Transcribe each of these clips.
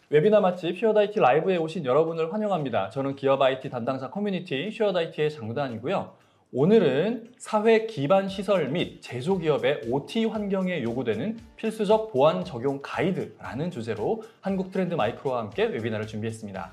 웨비나 맛집 슈어드 IT 라이브에 오신 여러분을 환영합니다. 저는 기업 IT 담당자 커뮤니티 슈어드 IT의 장단이고요. 오늘은 사회 기반 시설 및 제조기업의 OT 환경에 요구되는 필수적 보안 적용 가이드라는 주제로 한국 트렌드 마이크로와 함께 웨비나를 준비했습니다.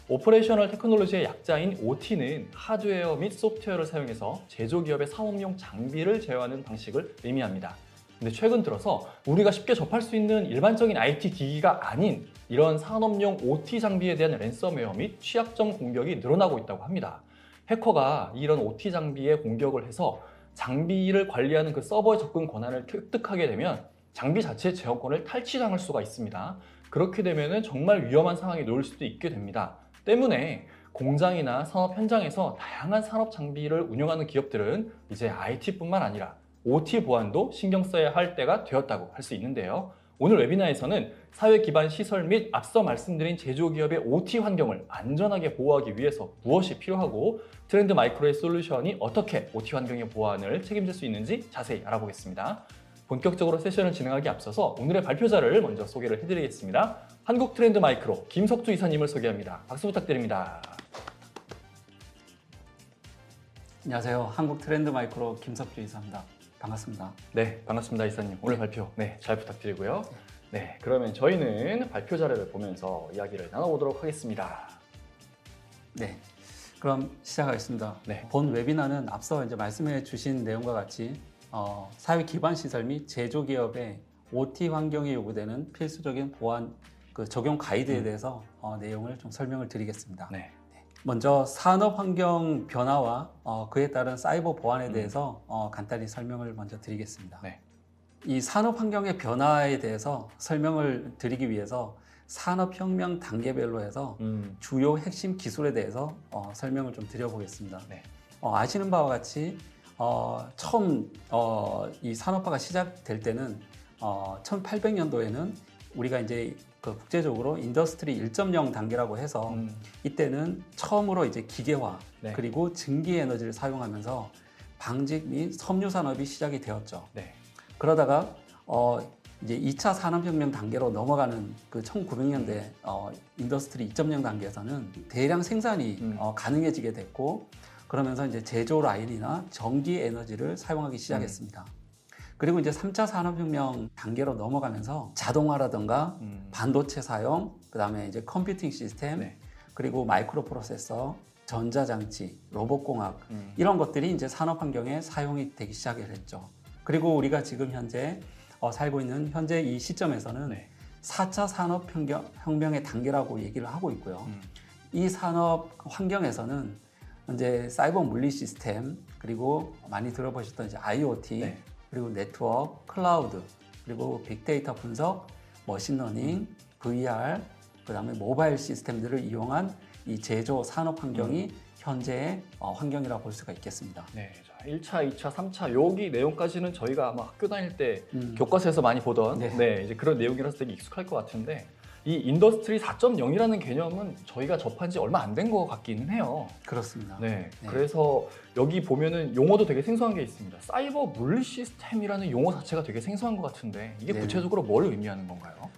오퍼레이셔널 테크놀로지의 약자인 OT는 하드웨어 및 소프트웨어를 사용해서 제조기업의 상업용 장비를 제어하는 방식을 의미합니다. 근데 최근 들어서 우리가 쉽게 접할 수 있는 일반적인 IT 기기가 아닌 이런 산업용 OT 장비에 대한 랜섬웨어 및 취약점 공격이 늘어나고 있다고 합니다. 해커가 이런 OT 장비에 공격을 해서 장비를 관리하는 그 서버의 접근 권한을 획득하게 되면 장비 자체의 제어권을 탈취당할 수가 있습니다. 그렇게 되면 정말 위험한 상황에 놓일 수도 있게 됩니다. 때문에 공장이나 산업 현장에서 다양한 산업 장비를 운영하는 기업들은 이제 IT뿐만 아니라 OT 보안도 신경 써야 할 때가 되었다고 할 수 있는데요. 오늘 웨비나에서는 사회 기반 시설 및 앞서 말씀드린 제조기업의 OT 환경을 안전하게 보호하기 위해서 무엇이 필요하고 트렌드 마이크로의 솔루션이 어떻게 OT 환경의 보안을 책임질 수 있는지 자세히 알아보겠습니다. 본격적으로 세션을 진행하기 앞서서 오늘의 발표자를 먼저 소개를 해드리겠습니다. 한국 트렌드 마이크로 김석주 이사님을 소개합니다. 박수 부탁드립니다. 안녕하세요. 한국 트렌드 마이크로 김석주 이사입니다. 반갑습니다. 네, 반갑습니다, 이사님. 오늘 발표 잘 부탁드리고요. 네, 그러면 저희는 발표 자료를 보면서 이야기를 나눠보도록 하겠습니다. 네, 그럼 시작하겠습니다. 네. 본 웨비나는 앞서 이제 말씀해 주신 내용과 같이 사회 기반 시설 및 제조기업의 OT 환경에 요구되는 필수적인 보안 적용 가이드에 대해서 내용을 좀 설명을 드리겠습니다. 네. 먼저 산업 환경 변화와 그에 따른 사이버 보안에 대해서 간단히 설명을 먼저 드리겠습니다. 네. 이 산업 환경의 변화에 대해서 설명을 드리기 위해서 산업혁명 단계별로 해서 주요 핵심 기술에 대해서 설명을 좀 드려보겠습니다. 네. 아시는 바와 같이 처음 이 산업화가 시작될 때는 1800년도에는 우리가 이제 국제적으로 인더스트리 1.0 단계라고 해서 이때는 처음으로 이제 기계화 네. 그리고 증기 에너지를 사용하면서 방직 및 섬유 산업이 시작이 되었죠. 네. 그러다가 이제 2차 산업혁명 단계로 넘어가는 그 1900년대 인더스트리 2.0 단계에서는 대량 생산이 가능해지게 됐고 그러면서 이제 제조 라인이나 전기 에너지를 사용하기 시작했습니다. 그리고 이제 3차 산업혁명 단계로 넘어가면서 자동화라든가 반도체 사용, 그 다음에 이제 컴퓨팅 시스템, 네. 그리고 마이크로 프로세서, 전자장치, 로봇공학 이런 것들이 이제 산업 환경에 사용이 되기 시작을 했죠. 그리고 우리가 지금 현재 살고 있는 현재 이 시점에서는 네. 4차 산업혁명의 단계라고 얘기를 하고 있고요. 이 산업 환경에서는 이제 사이버 물리 시스템, 그리고 많이 들어보셨던 이제 IoT, 네. 그리고 네트워크, 클라우드, 그리고 빅데이터 분석, 머신러닝, VR, 그 다음에 모바일 시스템들을 이용한 이 제조 산업 환경이 현재의 환경이라고 볼 수가 있겠습니다. 네. 자, 1차, 2차, 3차 여기 내용까지는 저희가 아마 학교 다닐 때 교과서에서 많이 보던 이제 그런 내용이라서 되게 익숙할 것 같은데 이 인더스트리 4.0이라는 개념은 저희가 접한 지 얼마 안 된 것 같기는 해요. 그렇습니다. 네. 그래서 여기 보면은 용어도 되게 생소한 게 있습니다. 사이버 물리 시스템이라는 용어 자체가 되게 생소한 것 같은데 이게 구체적으로 뭘 의미하는 건가요?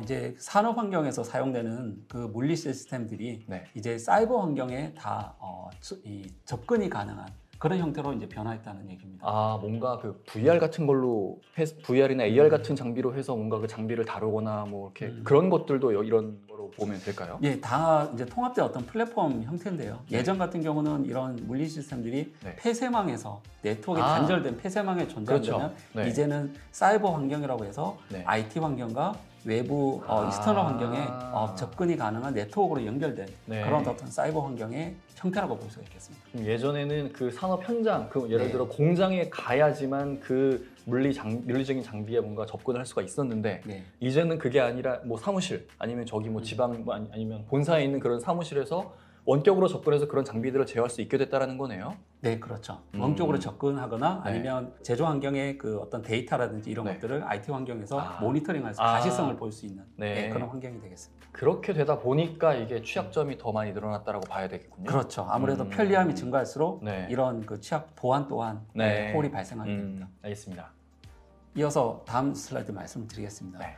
이제 산업 환경에서 사용되는 그 물리 시스템들이 이제 사이버 환경에 다 접근이 가능한 그런 형태로 이제 변화했다는 얘기입니다. 아, 뭔가 그 VR 같은 걸로 VR이나 AR 같은 장비로 해서 뭔가 그 장비를 다루거나 뭐 이렇게 그런 것들도 이런 거로 보면 될까요? 예, 다 이제 통합된 어떤 플랫폼 형태인데요. 예전 같은 경우는 이런 물리 시스템들이 폐쇄망에서 네트워크에 단절된 폐쇄망에 존재한다면 이제는 사이버 환경이라고 해서 IT 환경과 외부 익스터널 환경에 접근이 가능한 네트워크로 연결된 그런 어떤 사이버 환경의 형태라고 볼 수가 있겠습니다. 예전에는 그 산업 현장, 예를 들어 공장에 가야지만 그 물리적인 장비에 뭔가 접근을 할 수가 있었는데 이제는 그게 아니라 뭐 사무실 아니면 저기 뭐 지방 아니면 본사에 있는 그런 사무실에서 원격으로 접근해서 그런 장비들을 제어할 수 있게 됐다는 거네요. 네, 그렇죠. 원격으로 접근하거나 아니면 제조 환경의 그 어떤 데이터라든지 이런 것들을 IT 환경에서 모니터링해서 가시성을 볼 수 있는 그런 환경이 되겠습니다. 그렇게 되다 보니까 이게 취약점이 더 많이 늘어났다고 봐야 되겠군요. 그렇죠. 아무래도 편리함이 증가할수록 이런 그 취약 보안 또한 홀이 발생하게 됩니다. 알겠습니다. 이어서 다음 슬라이드 말씀을 드리겠습니다. 네.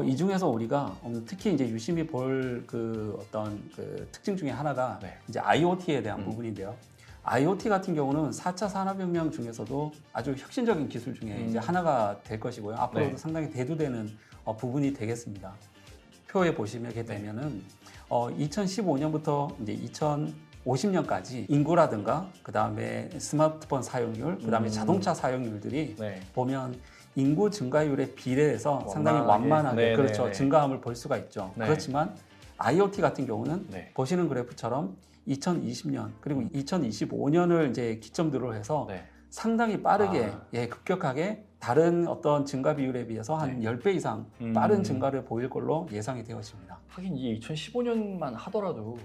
이 중에서 우리가 특히 이제 유심히 볼 그 어떤 그 특징 중에 하나가 네. 이제 IoT에 대한 부분인데요. IoT 같은 경우는 4차 산업혁명 중에서도 아주 혁신적인 기술 중에 이제 하나가 될 것이고요. 앞으로도 네. 상당히 대두되는 부분이 되겠습니다. 표에 보시게 되면은 2015년부터 이제 2050년까지 인구라든가 그 다음에 스마트폰 사용률, 그 다음에 자동차 사용률들이 네. 보면 인구 증가율에 비례해서 상당히 완만하게. 완만하게 네, 그렇죠. 네, 네. 증가함을 볼 수가 있죠. 네. 그렇지만 IoT 같은 경우는 네. 보시는 그래프처럼 2020년 그리고 2025년을 이제 기점으로 해서 네. 상당히 빠르게 급격하게 다른 어떤 증가 비율에 비해서 한 네. 10배 이상 빠른 증가를 보일 걸로 예상이 되어집니다. 하긴 이 2015년만 하더라도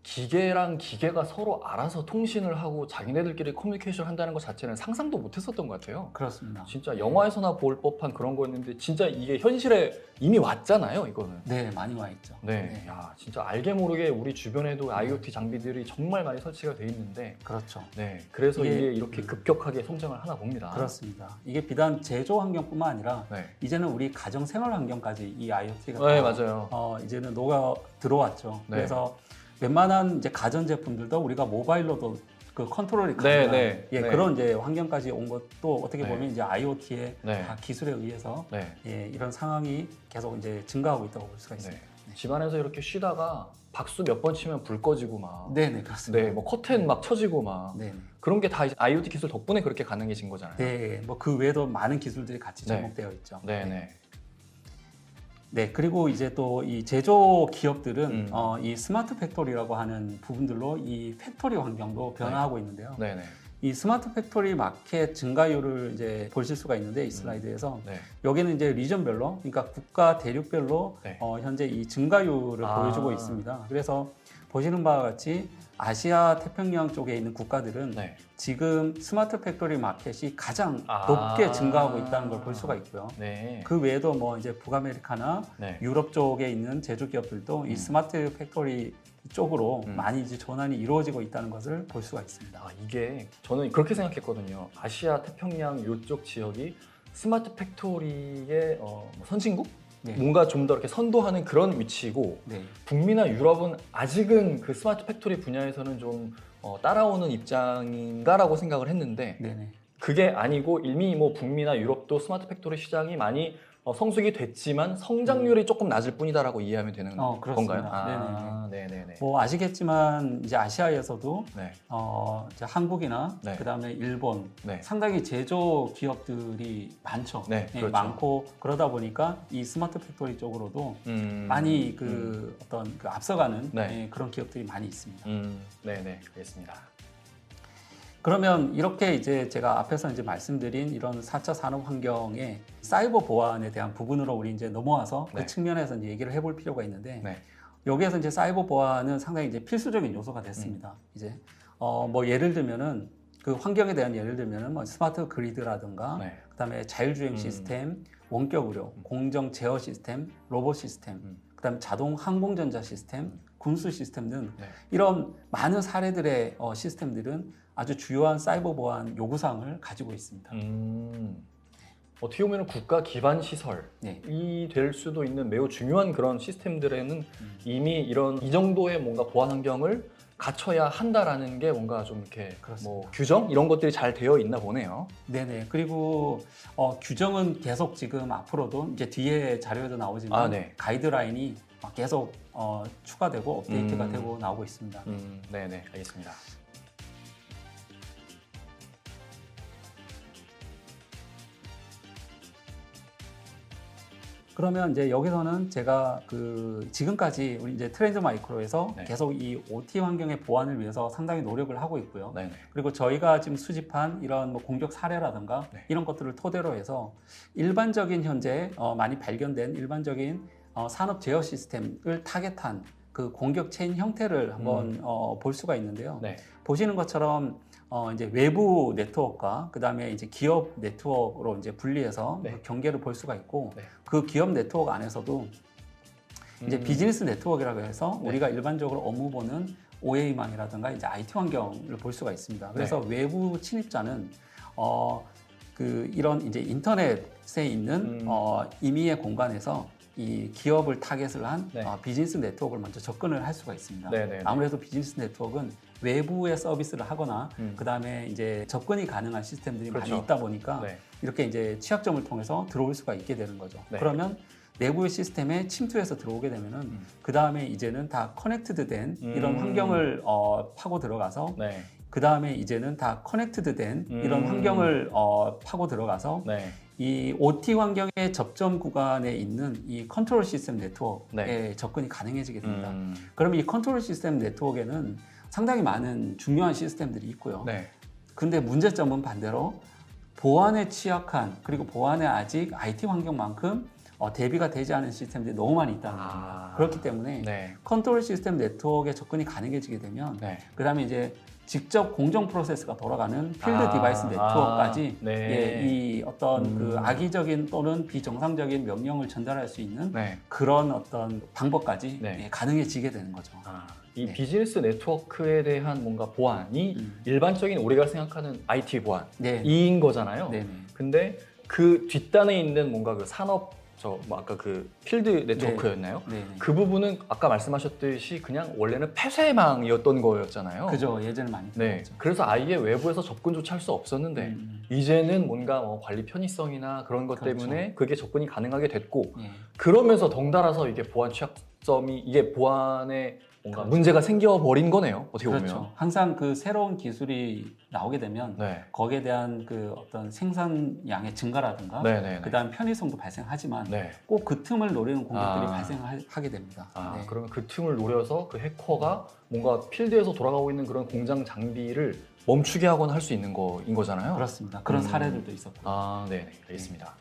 기계랑 기계가 서로 알아서 통신을 하고 자기네들끼리 커뮤니케이션을 한다는 것 자체는 상상도 못했었던 것 같아요. 그렇습니다. 진짜 영화에서나 볼 법한 그런 거였는데 진짜 이게 현실에 이미 왔잖아요, 이거는. 네, 많이 와 있죠. 네, 야, 진짜 알게 모르게 우리 주변에도 IoT 장비들이 정말 많이 설치가 돼 있는데, 그렇죠. 네, 그래서 이게- 이게 이렇게 급격하게 성장을 하나 봅니다. 그렇습니다. 이게 비단 제조 환경뿐만 아니라 네, 이제는 우리 가정 생활 환경까지 이 IoT가 네, 맞아요. 이제는 녹아 들어왔죠. 네. 그래서 웬만한 이제 가전 제품들도 우리가 모바일로도 그 컨트롤이 네, 가능한 네, 예, 네. 그런 이제 환경까지 온 것도 어떻게 네. 보면 이제 IoT의 네. 기술에 의해서 네, 예, 이런 상황이 계속 이제 증가하고 있다고 볼 수가 네. 있습니다. 집안에서 이렇게 쉬다가 박수 몇 번 치면 불 꺼지고 막, 네, 네, 그렇습니다. 네, 뭐 커튼 막 쳐지고 막 네, 네. 그런 게 다 IoT 기술 덕분에 그렇게 가능해진 거잖아요. 네, 뭐 그 외에도 많은 기술들이 같이 네. 접목되어 있죠. 네, 네. 네, 그리고 이제 또 이 제조 기업들은 음. 이 스마트 팩토리라고 하는 부분들로 이 팩토리 환경도 변화하고 있는데요. 네, 네. 이 스마트 팩토리 마켓 증가율을 이제 보실 수가 있는데 이 슬라이드에서 네. 여기는 이제 리전별로, 그러니까 국가 대륙별로 네. 현재 이 증가율을 보여주고 있습니다. 그래서 보시는 바와 같이 아시아 태평양 쪽에 있는 국가들은 네. 지금 스마트 팩토리 마켓이 가장 아. 높게 증가하고 있다는 걸 볼 수가 있고요. 네. 그 외에도 뭐 이제 북아메리카나 네. 유럽 쪽에 있는 제조 기업들도 이 스마트 팩토리 쪽으로 많이 이제 전환이 이루어지고 있다는 것을 볼 수가 있습니다. 아, 이게 저는 그렇게 생각했거든요. 아시아 태평양 이쪽 지역이 스마트 팩토리의 뭐 선진국? 네. 뭔가 좀 더 이렇게 선도하는 그런 위치이고 네. 북미나 유럽은 아직은 그 스마트 팩토리 분야에서는 좀 따라오는 입장인가라고 생각을 했는데 네네. 그게 아니고 이미 뭐 북미나 유럽도 스마트 팩토리 시장이 많이 성숙이 됐지만 성장률이 조금 낮을 뿐이다라고 이해하면 되는 그렇습니다. 건가요? 아, 네네네. 뭐 아시겠지만 이제 아시아에서도 네, 이제 한국이나 네. 그다음에 일본 네, 상당히 제조 기업들이 많죠. 네, 예, 그렇죠. 많고 그러다 보니까 이 스마트 팩토리 쪽으로도 많이 그 어떤 그 앞서가는 네. 예, 그런 기업들이 많이 있습니다. 네네, 알겠습니다. 그러면 이렇게 이제 제가 앞에서 이제 말씀드린 이런 4차 산업 환경의 사이버 보안에 대한 부분으로 우리 이제 넘어와서 네. 그 측면에서 이제 얘기를 해볼 필요가 있는데 네, 여기에서 이제 사이버 보안은 상당히 이제 필수적인 요소가 됐습니다. 이제 뭐 예를 들면은 그 환경에 대한 예를 들면은 뭐 스마트 그리드라든가 네. 그다음에 자율주행 시스템, 원격 의료, 공정 제어 시스템, 로봇 시스템, 그다음에 자동 항공전자 시스템, 군수 시스템 등 네. 이런 많은 사례들의 시스템들은 아주 주요한 사이버 보안 요구사항을 가지고 있습니다. 어떻게 보면 국가 기반 시설이 네. 될 수도 있는 매우 중요한 그런 시스템들에는 이미 이 정도의 뭔가 보안 환경을 갖춰야 한다라는 게 뭔가 좀 이렇게 그렇습니다. 뭐 규정 이런 것들이 잘 되어 있나 보네요. 네네. 그리고 규정은 계속 지금 앞으로도 이제 뒤에 자료에도 나오지만 아, 네. 가이드라인이 계속 추가되고 업데이트가 되고 나오고 있습니다. 네네, 알겠습니다. 그러면 이제 여기서는 제가 그 지금까지 우리 이제 트렌드 마이크로에서 네. 계속 이 OT 환경의 보안을 위해서 상당히 노력을 하고 있고요. 네네. 그리고 저희가 지금 수집한 이런 뭐 공격 사례라든가 네. 이런 것들을 토대로 해서 일반적인 현재 많이 발견된 일반적인 산업 제어 시스템을 타겟한 그 공격 체인 형태를 한번 볼 수가 있는데요. 네. 보시는 것처럼 이제 외부 네트워크와 그 다음에 이제 기업 네트워크로 이제 분리해서 네. 그 경계를 볼 수가 있고 네. 그 기업 네트워크 안에서도 이제 비즈니스 네트워크라고 해서 네. 우리가 일반적으로 업무 보는 OA망이라든가 이제 IT 환경을 볼 수가 있습니다. 그래서 외부 침입자는 이런 이제 인터넷에 있는 임의의 공간에서 이 기업을 타겟을 한 네. 비즈니스 네트워크를 먼저 접근을 할 수가 있습니다. 네네. 아무래도 비즈니스 네트워크는 외부의 서비스를 하거나 그다음에 이제 접근이 가능한 시스템들이 그렇죠. 많이 있다 보니까 네. 이렇게 이제 취약점을 통해서 들어올 수가 있게 되는 거죠. 네. 그러면 내부의 시스템에 침투해서 들어오게 되면은 그 다음에 이제는 다 커넥트드된 이런 환경을 파고 들어가서 네. 그 다음에 이제는 다 커넥트드된 이런 환경을 파고 들어가서 네. 이 OT 환경의 접점 구간에 있는 이 컨트롤 시스템 네트워크에 네. 접근이 가능해지게 됩니다. 그러면 이 컨트롤 시스템 네트워크에는 상당히 많은 중요한 시스템들이 있고요. 네. 근데 문제점은 반대로 보안에 취약한 그리고 보안에 아직 IT 환경만큼 대비가 되지 않은 시스템들이 너무 많이 있다는 겁니다. 그렇기 때문에 네. 컨트롤 시스템 네트워크에 접근이 가능해지게 되면 네. 그다음에 이제 직접 공정 프로세스가 돌아가는 필드 디바이스 네트워크까지 네. 예, 이 어떤 그 악의적인 또는 비정상적인 명령을 전달할 수 있는 네. 그런 어떤 방법까지 네. 예, 가능해지게 되는 거죠. 이 네. 비즈니스 네트워크에 대한 뭔가 보안이 일반적인 우리가 생각하는 IT 보안 네. 이인 거잖아요. 네네. 근데 그 뒷단에 있는 뭔가 그 산업 뭐 아까 그 필드 네트워크였나요? 네네. 그 부분은 아까 말씀하셨듯이 그냥 원래는 폐쇄망이었던 거였잖아요. 그죠. 예전에 많이 네. 들었죠. 그래서 아예 외부에서 접근조차 할 수 없었는데 이제는 뭔가 관리 편의성이나 그런 것 그렇죠. 때문에 그게 접근이 가능하게 됐고 예. 그러면서 덩달아서 이게 보안 취약점이 이게 보안에 뭔가 그렇죠. 문제가 생겨버린 거네요. 어떻게 그렇죠. 보면. 항상 그 새로운 기술이 나오게 되면 네. 거기에 대한 그 어떤 생산량의 증가라든가 네네. 그다음 편의성도 발생하지만 네. 꼭 그 틈을 노리는 공격들이 아. 발생하게 됩니다. 네. 그러면 그 틈을 노려서 그 해커가 뭔가 필드에서 돌아가고 있는 그런 공장 장비를 멈추게 하거나 할 수 있는 거인 거잖아요. 그렇습니다. 그런 사례들도 있었고. 네, 알겠습니다.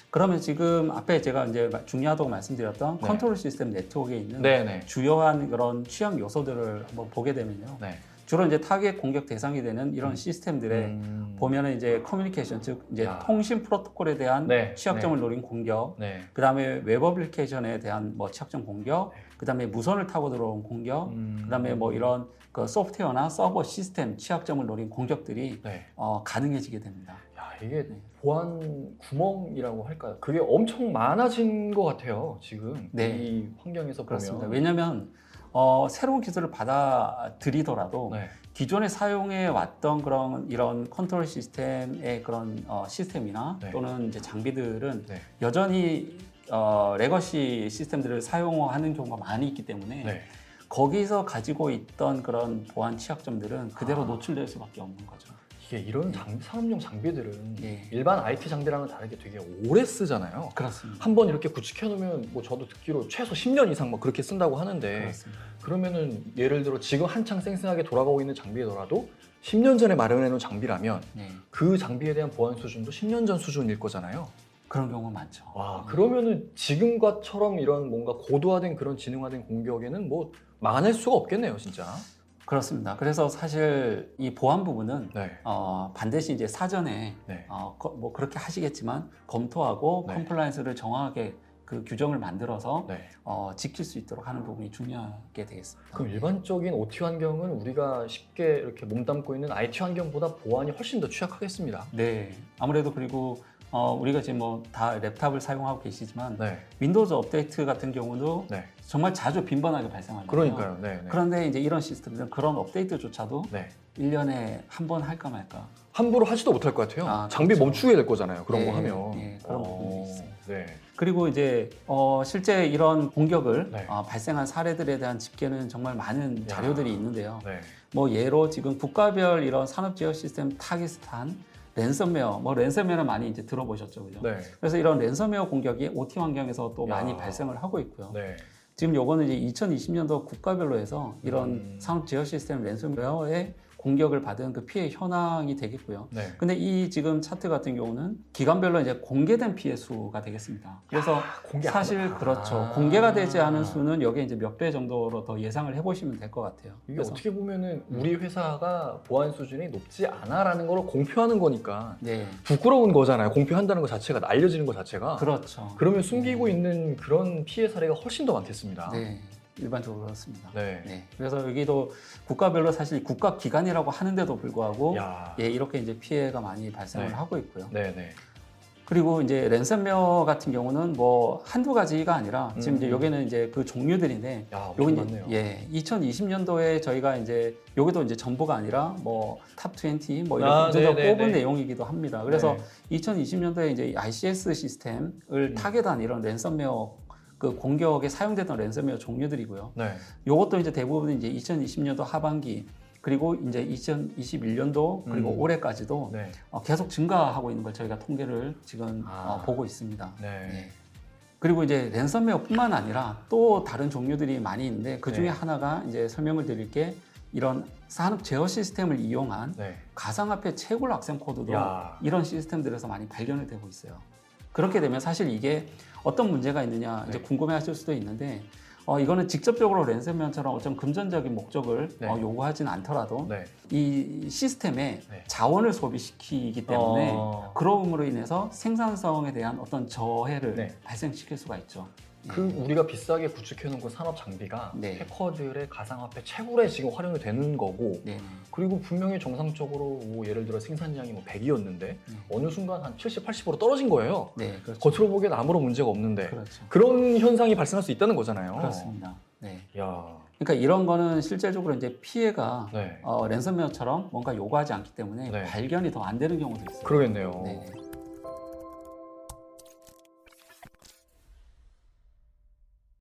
그러면 지금 앞에 제가 이제 중요하다고 말씀드렸던 네. 컨트롤 시스템 네트워크에 있는 네네. 주요한 그런 취약 요소들을 한번 보게 되면요. 네. 주로 이제 타겟 공격 대상이 되는 이런 시스템들의 보면은 이제 커뮤니케이션 즉 이제 통신 프로토콜에 대한 네. 취약점을 노린 공격, 네. 그다음에 웹 어플리케이션에 대한 뭐 취약점 공격, 그다음에 무선을 타고 들어온 공격, 그다음에 뭐 이런 그 소프트웨어나 서버 시스템 취약점을 노린 공격들이 네. 가능해지게 됩니다. 야, 이게 보안 구멍이라고 할까요? 그게 엄청 많아진 것 같아요. 지금 네. 이 환경에서 그렇습니다. 보면. 왜냐하면 새로운 기술을 받아들이더라도 네. 기존에 사용해 왔던 그런 이런 컨트롤 시스템의 그런 시스템이나 네. 또는 이제 장비들은 네. 여전히 레거시 시스템들을 사용하는 경우가 많이 있기 때문에 네. 거기서 가지고 있던 그런 보안 취약점들은 그대로 노출될 수밖에 없는 거죠. 이게 이런 산업용 장비들은 예. 일반 IT 장비랑은 다르게 되게 오래 쓰잖아요. 그렇습니다. 한번 이렇게 구축해 놓으면 뭐 저도 듣기로 최소 10년 이상 뭐 그렇게 쓴다고 하는데 그렇습니다. 그러면은 예를 들어 지금 한창 쌩쌩하게 돌아가고 있는 장비더라도 10년 전에 마련해 놓은 장비라면 네. 그 장비에 대한 보안 수준도 10년 전 수준일 거잖아요. 그런 경우가 많죠. 와, 그러면은 지금과처럼 이런 뭔가 고도화된 그런 지능화된 공격에는 뭐 막아낼 수가 없겠네요, 진짜. 그렇습니다. 그래서 사실 이 보안 부분은 네. 반드시 이제 사전에 네. 뭐 그렇게 하시겠지만 검토하고 네. 컴플라이언스를 정확하게 그 규정을 만들어서 네. 지킬 수 있도록 하는 부분이 중요하게 되겠습니다. 그럼 일반적인 OT 환경은 우리가 쉽게 이렇게 몸담고 있는 IT 환경보다 보안이 훨씬 더 취약하겠습니다. 네, 아무래도 그리고 우리가 지금 뭐 다 랩탑을 사용하고 계시지만 네. 윈도우즈 업데이트 같은 경우도 네. 정말 자주 빈번하게 발생합니다. 그러니까요. 네. 네. 그런데 이제 이런 시스템들은 그런 업데이트조차도 네. 1년에 한 번 할까 말까. 함부로 하지도 못할 것 같아요. 장비 그렇죠. 멈추게 될 거잖아요. 그런 네, 거 하면. 네, 그런 부분이 있어요. 네. 그리고 이제 실제 이런 공격을 네. 발생한 사례들에 대한 집계는 정말 많은 자료들이 있는데요. 네. 뭐 예로 지금 국가별 이런 산업 제어 시스템 타깃한 랜섬웨어, 뭐 랜섬웨어는 많이 이제 들어보셨죠, 그죠? 네. 그래서 이런 랜섬웨어 공격이 OT 환경에서 또 많이 발생을 하고 있고요. 네. 지금 요거는 이제 2020년도 국가별로 해서 이런 산업 제어 시스템 랜섬웨어의 공격을 받은 그 피해 현황이 되겠고요. 네. 근데 이 지금 차트 같은 경우는 기관별로 이제 공개된 피해 수가 되겠습니다. 그래서 공개 안 사실 하- 그렇죠. 공개가 되지 않은 수는 여기에 이제 몇 배 정도로 더 예상을 해보시면 될 것 같아요. 이게 그래서 어떻게 보면은 우리 회사가 보안 수준이 높지 않아라는 걸 공표하는 거니까 네, 부끄러운 거잖아요. 공표한다는 것 자체가 알려지는 것 자체가. 그렇죠. 그러면 숨기고 있는 그런 피해 사례가 훨씬 더 많겠습니다. 네. 일반적으로 그렇습니다. 네. 네. 그래서 여기도 국가별로 사실 국가 기관이라고 하는데도 불구하고 야. 예, 이렇게 이제 피해가 많이 발생을 네. 하고 있고요. 네네. 그리고 이제 랜섬웨어 같은 경우는 뭐 한두 가지가 아니라 지금 이제 여기는 이제 그 종류들인데 야, 요건 엄청 많네요. 예, 2020년도에 저희가 이제 여기도 이제 전부가 아니라 뭐 탑 20 뭐 이렇게 네네네. 뽑은 내용이기도 합니다. 그래서 네. 2020년도에 이제 ICS 시스템을 타겟한 이런 랜섬웨어 그 공격에 사용되던 랜섬웨어 종류들이고요. 네. 요것도 이제 대부분 이제 2020년도 하반기 그리고 이제 2021년도 그리고 올해까지도 네. 계속 증가하고 있는 걸 저희가 통계를 지금 보고 있습니다. 네. 네. 그리고 이제 랜섬웨어뿐만 아니라 또 다른 종류들이 많이 있는데 그 중에 네. 하나가 이제 설명을 드릴 게 이런 산업 제어 시스템을 이용한 네. 가상화폐 채굴 악성 코드도 야. 이런 시스템들에서 많이 발견이 되고 있어요. 그렇게 되면 사실 이게 어떤 문제가 있느냐 이제 네. 궁금해하실 수도 있는데 이거는 직접적으로 랜섬웨어처럼 어떤 금전적인 목적을 네. 요구하진 않더라도 네. 이 시스템에 네. 자원을 소비시키기 때문에 그러므로 인해서 생산성에 대한 어떤 저해를 네. 발생시킬 수가 있죠. 그 우리가 비싸게 구축해놓은 그 산업 장비가 네. 해커들의 가상화폐 채굴에 지금 활용이 되는 거고, 네. 그리고 분명히 정상적으로 뭐 예를 들어 생산량이 뭐 100이었는데 어느 순간 한 70, 80으로 떨어진 거예요. 네, 그렇죠. 겉으로 보기엔 아무런 문제가 없는데 그렇죠. 그런 현상이 발생할 수 있다는 거잖아요. 그렇습니다. 네. 야, 그러니까 이런 거는 실제적으로 이제 피해가 네. 랜섬웨어처럼 뭔가 요구하지 않기 때문에 네. 발견이 더 안 되는 경우도 있어요. 그러겠네요. 네.